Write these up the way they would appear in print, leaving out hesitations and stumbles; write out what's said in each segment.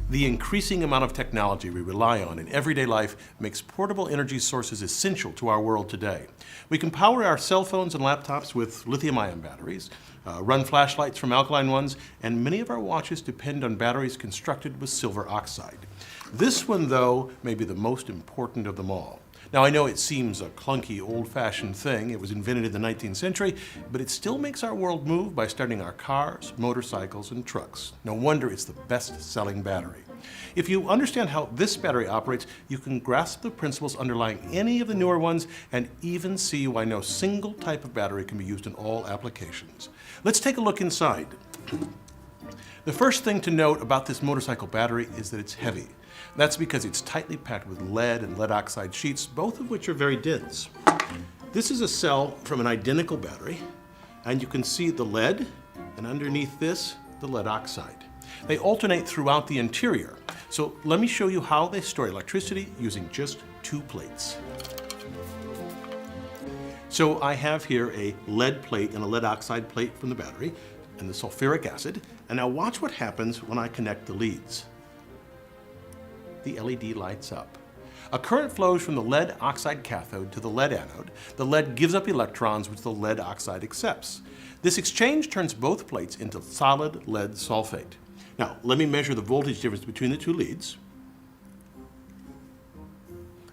The increasing amount of technology we rely on in everyday life makes portable energy sources essential to our world today. We can power our cell phones and laptops with lithium-ion batteries, run flashlights from alkaline ones, and many of our watches depend on batteries constructed with silver oxide. This one, though, may be the most important of them all. Now, I know it seems a clunky, old-fashioned thing. It was invented in the 19th century, but it still makes our world move by starting our cars, motorcycles, and trucks. No wonder it's the best-selling battery. If you understand how this battery operates, you can grasp the principles underlying any of the newer ones and even see why no single type of battery can be used in all applications. Let's take a look inside. The first thing to note about this motorcycle battery is that it's heavy. That's because it's tightly packed with lead and lead oxide sheets, both of which are very dense. This is a cell from an identical battery, and you can see the lead, and underneath this, the lead oxide. They alternate throughout the interior. So let me show you how they store electricity using just two plates. So I have here a lead plate and a lead oxide plate from the battery, and the sulfuric acid. And now watch what happens when I connect the leads. The LED lights up. A current flows from the lead oxide cathode to the lead anode. The lead gives up electrons, which the lead oxide accepts. This exchange turns both plates into solid lead sulfate. Now, let me measure the voltage difference between the two leads.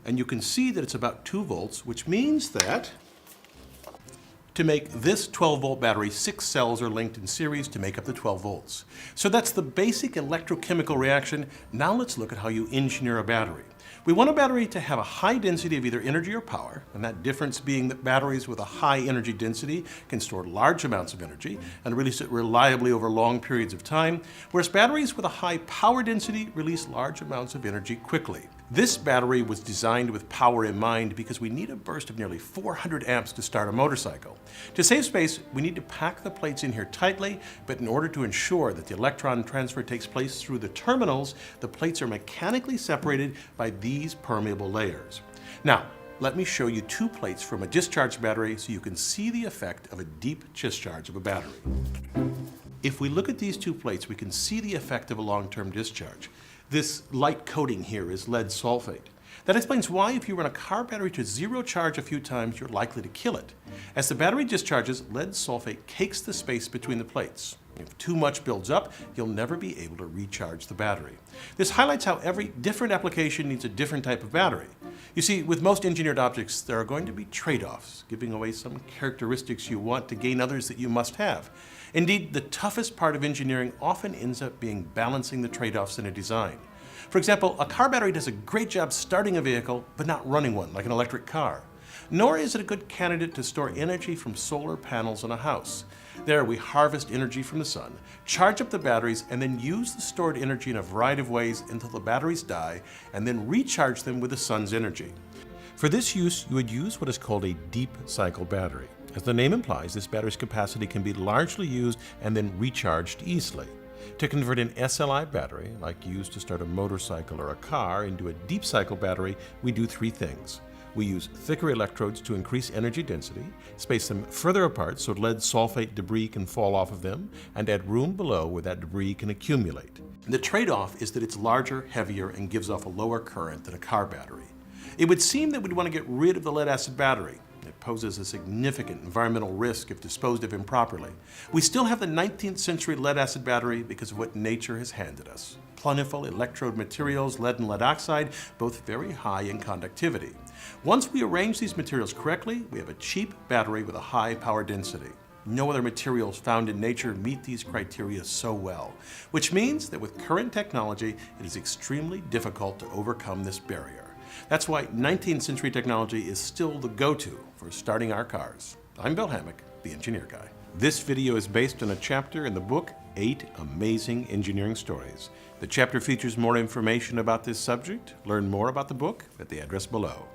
And you can see that it's about 2 volts, which means that to make this 12-volt battery, 6 cells are linked in series to make up the 12 volts. So that's the basic electrochemical reaction. Now let's look at how you engineer a battery. We want a battery to have a high density of either energy or power, and that difference being that batteries with a high energy density can store large amounts of energy and release it reliably over long periods of time, whereas batteries with a high power density release large amounts of energy quickly. This battery was designed with power in mind because we need a burst of nearly 400 amps to start a motorcycle. To save space, we need to pack the plates in here tightly, but in order to ensure that the electron transfer takes place through the terminals, the plates are mechanically separated by these permeable layers. Now, let me show you 2 plates from a discharged battery so you can see the effect of a deep discharge of a battery. If we look at these 2 plates, we can see the effect of a long-term discharge. This light coating here is lead sulfate. That explains why if you run a car battery to 0 charge a few times, you're likely to kill it. As the battery discharges, lead sulfate cakes the space between the plates. If too much builds up, you'll never be able to recharge the battery. This highlights how every different application needs a different type of battery. You see, with most engineered objects, there are going to be trade-offs, giving away some characteristics you want to gain others that you must have. Indeed, the toughest part of engineering often ends up being balancing the trade-offs in a design. For example, a car battery does a great job starting a vehicle, but not running one, like an electric car. Nor is it a good candidate to store energy from solar panels on a house. There, we harvest energy from the sun, charge up the batteries, and then use the stored energy in a variety of ways until the batteries die, and then recharge them with the sun's energy. For this use, you would use what is called a deep cycle battery. As the name implies, this battery's capacity can be largely used and then recharged easily. To convert an SLI battery, like used to start a motorcycle or a car, into a deep cycle battery, we do 3 things. We use thicker electrodes to increase energy density, space them further apart so lead sulfate debris can fall off of them, and add room below where that debris can accumulate. The trade-off is that it's larger, heavier, and gives off a lower current than a car battery. It would seem that we'd want to get rid of the lead-acid battery. It poses a significant environmental risk if disposed of improperly. We still have the 19th century lead-acid battery because of what nature has handed us. Plentiful electrode materials, lead and lead oxide, both very high in conductivity. Once we arrange these materials correctly, we have a cheap battery with a high power density. No other materials found in nature meet these criteria so well, which means that with current technology, it is extremely difficult to overcome this barrier. That's why 19th century technology is still the go-to for starting our cars. I'm Bill Hammack, the Engineer Guy. This video is based on a chapter in the book, 8 Amazing Engineering Stories. The chapter features more information about this subject. Learn more about the book at the address below.